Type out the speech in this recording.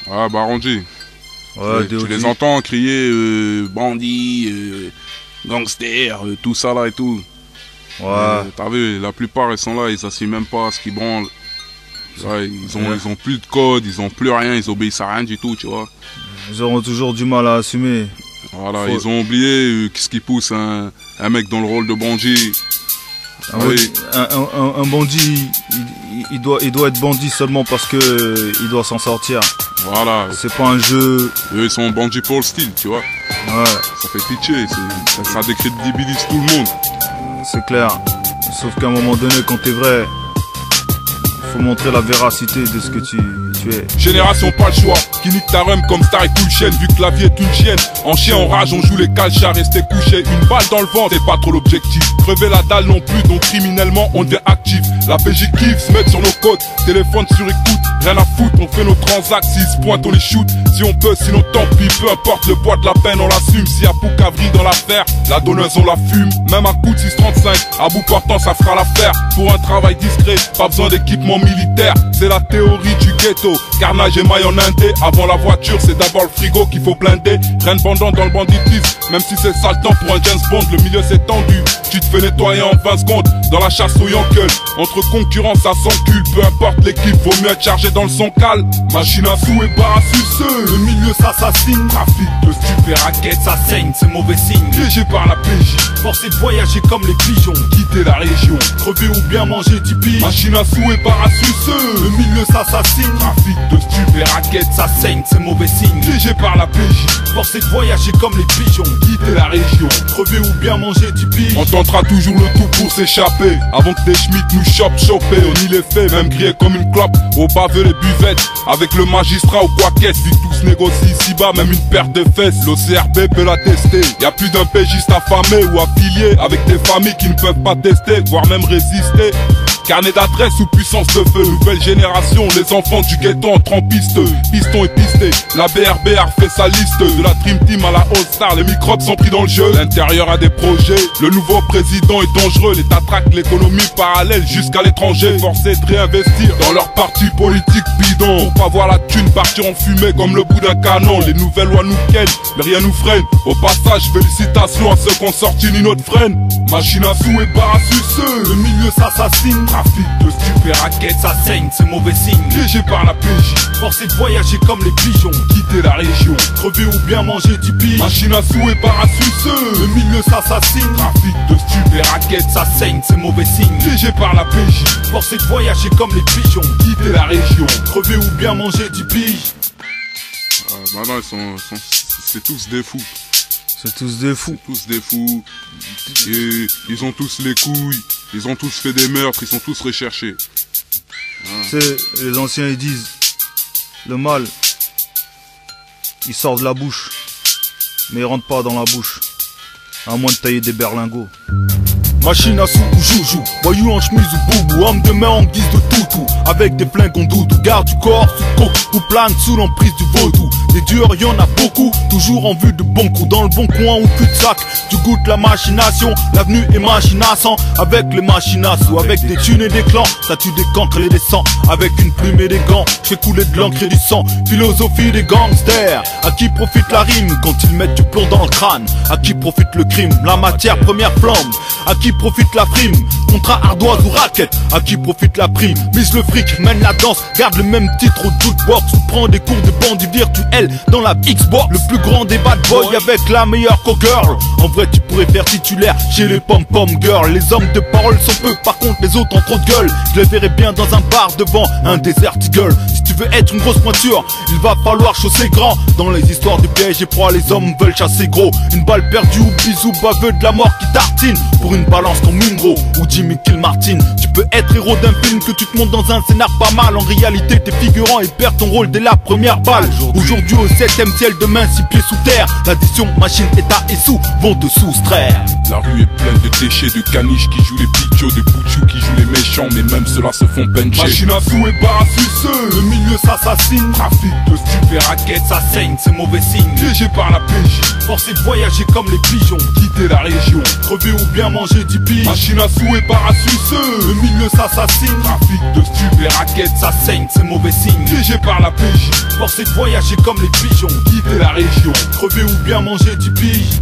Ah, Baronji. Ouais, tu les entends crier bandits, gangsters, tout ça là et tout. Ouais. T'as vu, la plupart ils sont là, ils assument même pas ce qu'ils branlent. Ouais, ils ont plus de code, ils ont plus rien, ils obéissent à rien du tout, tu vois. Ils auront toujours du mal à assumer. Voilà, ils ont oublié ce qui pousse un mec dans le rôle de bandit. Un bandit, il doit être bandit seulement parce que il doit s'en sortir. Voilà. C'est pas un jeu. Eux, ils sont bandits pour le style, tu vois. Ouais. Ça fait pitié, ça décrédibilise tout le monde. C'est clair. Sauf qu'à un moment donné, quand t'es vrai, faut montrer la véracité de ce que tu es. Génération pas le choix, qui nique ta rhum comme Star et Cool Chain. Vu que la vie est une chienne, en chien en rage on joue les calchas, rester couché. Une balle dans le ventre, c'est pas trop l'objectif. Crever la dalle non plus, donc criminellement on devient actif. La PJ kiffe, se mettre sur nos côtes, téléphone sur écoute. Rien à foutre, on fait nos transacts, s'ils se pointent on les shoot. Si on peut, sinon tant pis, peu importe le poids de la peine on l'assume. S'il y a Poucavry dans l'affaire, la donneuse on la fume. Même un coup de 635, à bout portant ça fera l'affaire. Pour un travail discret, pas besoin d'équipement militaire. C'est la théorie du ghetto, carnage et maille en indé. Avant la voiture, c'est d'abord le frigo qu'il faut blinder. Rien de bandant dans le banditisme, même si c'est sale temps pour un James Bond. Le milieu s'est tendu, tu te fais nettoyer en 20 secondes. Dans la chasse au Yankel, entre concurrence à son cul. Peu importe l'équipe, vaut mieux être chargé dans le son calme. Machine à sous et barre à suceux. Le milieu s'assassine, trafic de stupé raquettes, ça saigne, c'est mauvais signe. Piégé par la PJ, forcé de voyager comme les pigeons. Quitter la région, crever ou bien manger tipi. Machine à sous et barre à suceux. Le milieu s'assassine, trafic de stupé raquettes, ça saigne, c'est mauvais signe. Piégé par la PJ, forcé de voyager comme les pigeons. Quitter la région, crever ou bien manger tipi. On tentera toujours le tout pour s'échapper, avant que des schmitts nous chopent, choper. On y les fait, même grillé comme une clope. Au baveux les buvettes, avec le magistrat ou quoi qu'est-ce. Vu que tout se négocie ici-bas, même une paire de fesses. L'OCRB peut la tester. Y'a plus d'un pégiste affamé ou affilié, avec des familles qui ne peuvent pas tester, voire même résister. Carnet d'adresse ou puissance de feu. Nouvelle génération, les enfants du ghetto entre en piste. Piston et pisté, la BRB a refait sa liste. De la Dream Team à la All-Star, les microbes sont pris dans le jeu. L'intérieur a des projets, le nouveau président est dangereux. L'État traque l'économie parallèle jusqu'à l'étranger. Forcés de réinvestir dans leur parti politique bidon. Pour pas voir la thune partir en fumée comme le bout d'un canon. Les nouvelles lois nous kennent, mais rien nous freine. Au passage, félicitations à ceux qui ont sorti une autre freine. Machine à sous et barre à suceux. Le milieu s'assassine, trafic de stupé raquettes, ça saigne, c'est mauvais signe. Piégé par la PJ, forcé de voyager comme les pigeons. Quitter la région, crever ou bien manger tipi. Machine à sous et barre à suceux. Le milieu s'assassine, trafic de stupé raquettes, ça saigne, c'est mauvais signe. Piégé par la PJ, forcé de voyager comme les pigeons. Quitter la région, crever ou bien manger tipi. Maintenant c'est tous des fous. C'est tous des fous. C'est tous des fous. Et ils ont tous les couilles. Ils ont tous fait des meurtres. Ils sont tous recherchés. C'est les anciens ils disent le mal il sort de la bouche, mais il rentre pas dans la bouche, à moins de tailler des berlingots. Machine à sous ou joujou, voyou en chemise ou boubou, homme de main en guise de toutou, avec des flingues en doudou, garde du corps sous coke ou plane sous l'emprise du vaudou. Des durs y'en a beaucoup, toujours en vue de bons coups, dans le bon coin ou cul-de-sac, tu goûtes la machination, l'avenue est machination, avec les machines à sous, avec des thunes et des clans, ça tue des cancres et des sangs, avec une plume et des gants, j'fais couler de l'encre et du sang, philosophie des gangsters, à qui profite la rime quand ils mettent du plomb dans le crâne, à qui profite le crime, la matière première flamme, à qui profite la prime, contrat ardoise ou raquette, à qui profite la prime, mise le fric, mène la danse, garde le même titre au jukebox, ou prend des cours de bandit virtuel dans la Xbox, le plus grand des bad boys avec la meilleure co-girl, en vrai tu pourrais faire titulaire chez les pom-pom girls, les hommes de parole sont peu, par contre les autres ont trop de gueule, je les verrais bien dans un bar devant un Desert Eagle, si tu veux être une grosse pointure, il va falloir chausser grand, dans les histoires de piège et proie les hommes veulent chasser gros, une balle perdue ou bisou baveux de la mort qui tartine, pour une balance comme Munro ou Jimmy Kill Martin. Tu peux être héros d'un film que tu te montes dans un scénar pas mal. En réalité t'es figurant et perds ton rôle dès la première balle. Aujourd'hui au 7ème ciel, demain 6 pieds sous terre. L'addition machine état et sous vont te soustraire. La rue est pleine de déchets, de caniches qui jouent les pichos, de boutchous qui jouent les méchants, mais même ceux-là se font bencher. Machine à sous et barre à suceux. Le milieu milieu s'assassine. Trafic de stupéraquettes, Ça saigne, c'est mauvais signe. piégé par la PJ. Forcé de voyager comme les pigeons. Quitter la région. Crever ou bien manger du pige. Machine à sous et Le parasuceuse. milieu s'assassine. Trafic de stupéraquettes, Ça saigne, c'est mauvais signe. piégé par la PJ. Forcé de voyager comme les pigeons. Quitter la région. Crever ou bien manger du pige.